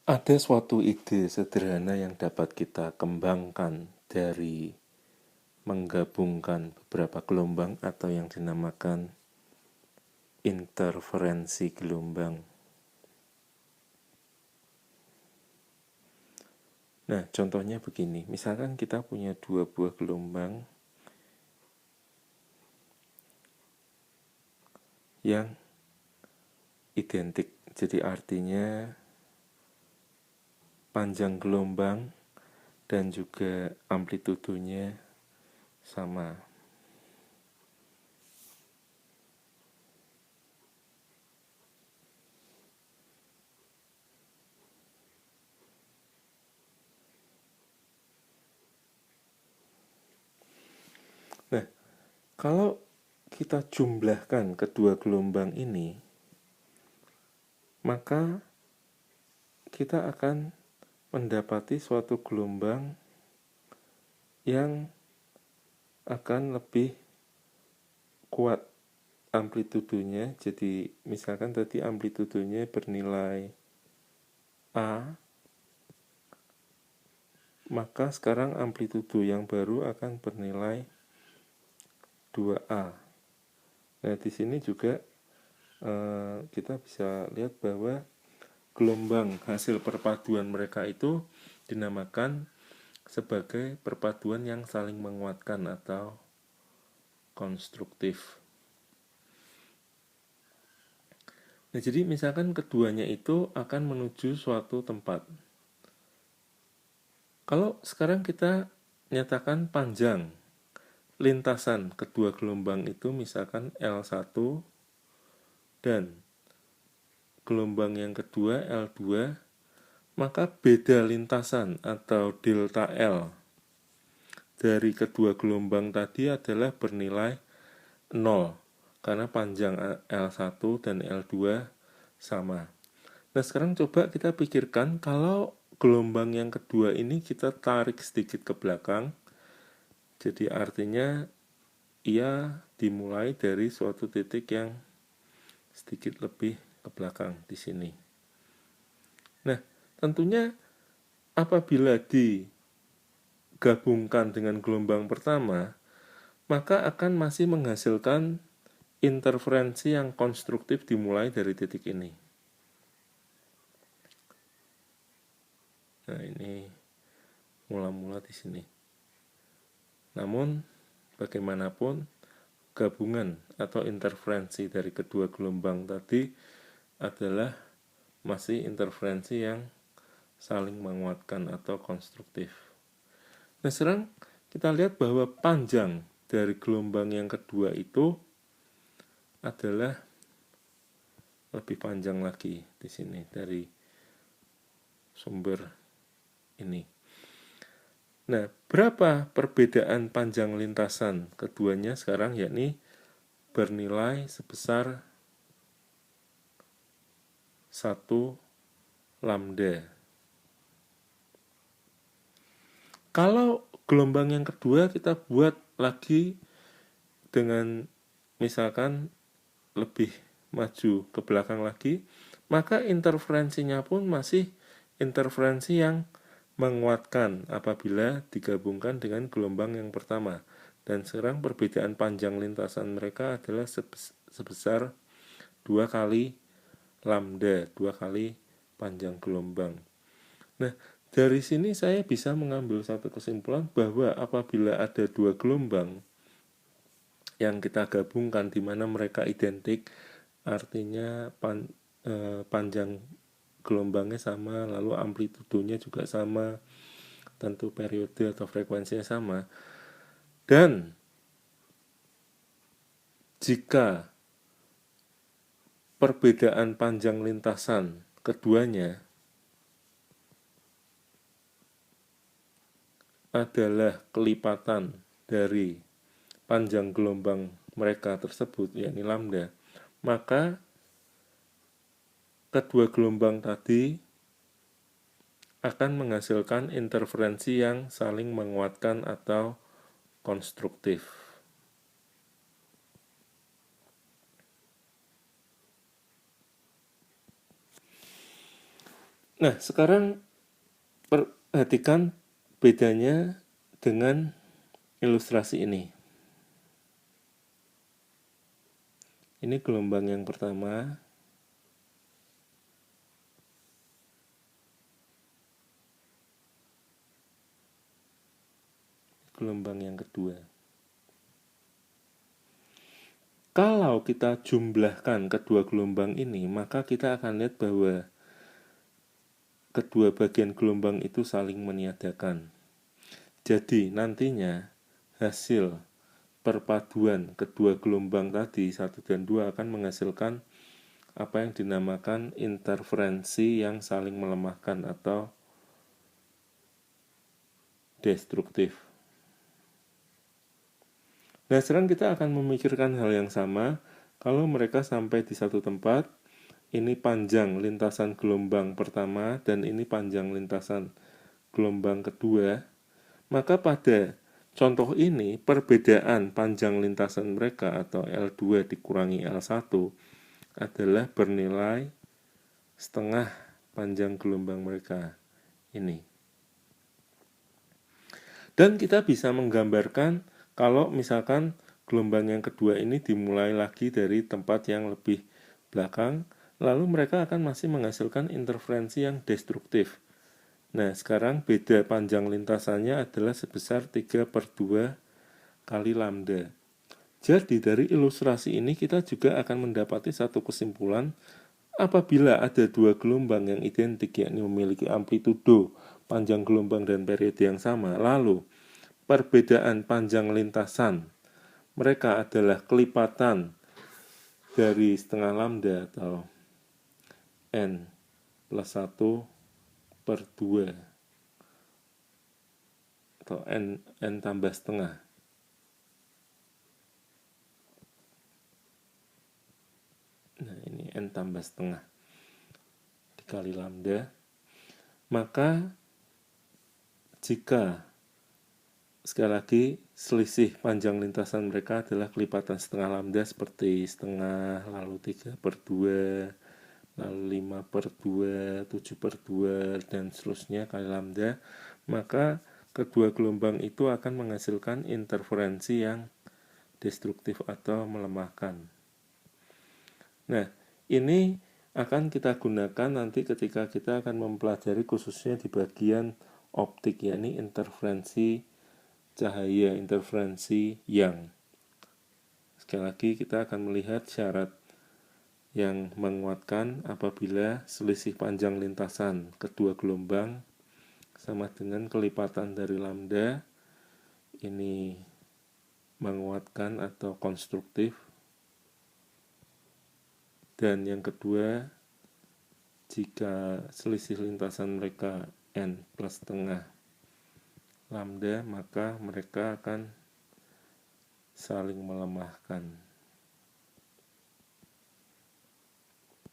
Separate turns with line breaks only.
Ada suatu ide sederhana yang dapat kita kembangkan dari menggabungkan beberapa gelombang atau yang dinamakan interferensi gelombang. Nah, contohnya begini. Misalkan kita punya dua buah gelombang yang identik. Jadi artinya panjang gelombang dan juga amplitudonya sama. Nah, kalau kita jumlahkan kedua gelombang ini, maka kita akan mendapati suatu gelombang yang akan lebih kuat amplitudonya. Jadi misalkan tadi amplitudonya bernilai A, maka sekarang amplitudo yang baru akan bernilai 2A. Nah, di sini juga kita bisa lihat bahwa gelombang hasil perpaduan mereka itu dinamakan sebagai perpaduan yang saling menguatkan atau konstruktif. Nah, jadi misalkan keduanya itu akan menuju suatu tempat. Kalau sekarang kita nyatakan panjang lintasan kedua gelombang itu misalkan L1 dan gelombang yang kedua L2, maka beda lintasan atau delta L dari kedua gelombang tadi adalah bernilai 0 karena panjang L1 dan L2 sama. Nah, sekarang coba kita pikirkan kalau gelombang yang kedua ini kita tarik sedikit ke belakang. Jadi artinya ia dimulai dari suatu titik yang sedikit lebih ke belakang di sini. Nah, tentunya apabila digabungkan dengan gelombang pertama, maka akan masih menghasilkan interferensi yang konstruktif dimulai dari titik ini. Nah, ini mula-mula di sini. Namun, bagaimanapun, gabungan atau interferensi dari kedua gelombang tadi adalah masih interferensi yang saling menguatkan atau konstruktif. Nah, sekarang kita lihat bahwa panjang dari gelombang yang kedua itu adalah lebih panjang lagi di sini dari sumber ini. Nah, berapa perbedaan panjang lintasan keduanya sekarang, yakni bernilai sebesar 1 lambda. Kalau gelombang yang kedua kita buat lagi dengan misalkan lebih maju ke belakang lagi, maka interferensinya pun masih interferensi yang menguatkan apabila digabungkan dengan gelombang yang pertama. Dan sekarang perbedaan panjang lintasan mereka adalah sebesar 2 kali lambda, 2 kali panjang gelombang. Nah, dari sini saya bisa mengambil satu kesimpulan bahwa apabila ada dua gelombang yang kita gabungkan di mana mereka identik, artinya panjang gelombangnya sama, lalu amplitudonya juga sama, tentu periode atau frekuensinya sama. Dan jika perbedaan panjang lintasan keduanya adalah kelipatan dari panjang gelombang mereka tersebut, yakni lambda, maka kedua gelombang tadi akan menghasilkan interferensi yang saling menguatkan atau konstruktif. Nah, sekarang perhatikan bedanya dengan ilustrasi ini. Ini gelombang yang pertama. Gelombang yang kedua. Kalau kita jumlahkan kedua gelombang ini, maka kita akan lihat bahwa kedua bagian gelombang itu saling meniadakan. Jadi nantinya hasil perpaduan kedua gelombang tadi 1 dan 2 akan menghasilkan apa yang dinamakan interferensi yang saling melemahkan atau destruktif. Nah, sekarang kita akan memikirkan hal yang sama kalau mereka sampai di satu tempat. Ini panjang lintasan gelombang pertama dan ini panjang lintasan gelombang kedua. Maka pada contoh ini perbedaan panjang lintasan mereka atau L2 dikurangi L1 adalah bernilai setengah panjang gelombang mereka ini. Dan kita bisa menggambarkan kalau misalkan gelombang yang kedua ini dimulai lagi dari tempat yang lebih belakang, lalu mereka akan masih menghasilkan interferensi yang destruktif. Nah, sekarang beda panjang lintasannya adalah sebesar 3/2 kali lambda. Jadi dari ilustrasi ini kita juga akan mendapati satu kesimpulan, apabila ada dua gelombang yang identik yakni memiliki amplitudo, panjang gelombang dan periode yang sama, lalu perbedaan panjang lintasan mereka adalah kelipatan dari setengah lambda atau N plus 1/2 atau N tambah setengah. Nah, ini N tambah setengah dikali lambda. Maka jika sekali lagi selisih panjang lintasan mereka adalah kelipatan setengah lambda seperti setengah, lalu 3/2, lalu 5/2, 7/2 dan seterusnya kali lambda, maka kedua gelombang itu akan menghasilkan interferensi yang destruktif atau melemahkan. Nah, ini akan kita gunakan nanti ketika kita akan mempelajari khususnya di bagian optik, yakni interferensi cahaya, interferensi Young. Sekali lagi kita akan melihat syarat yang menguatkan apabila selisih panjang lintasan kedua gelombang sama dengan kelipatan dari lambda, ini menguatkan atau konstruktif. Dan yang kedua, jika selisih lintasan mereka N plus setengah lambda, maka mereka akan saling melemahkan.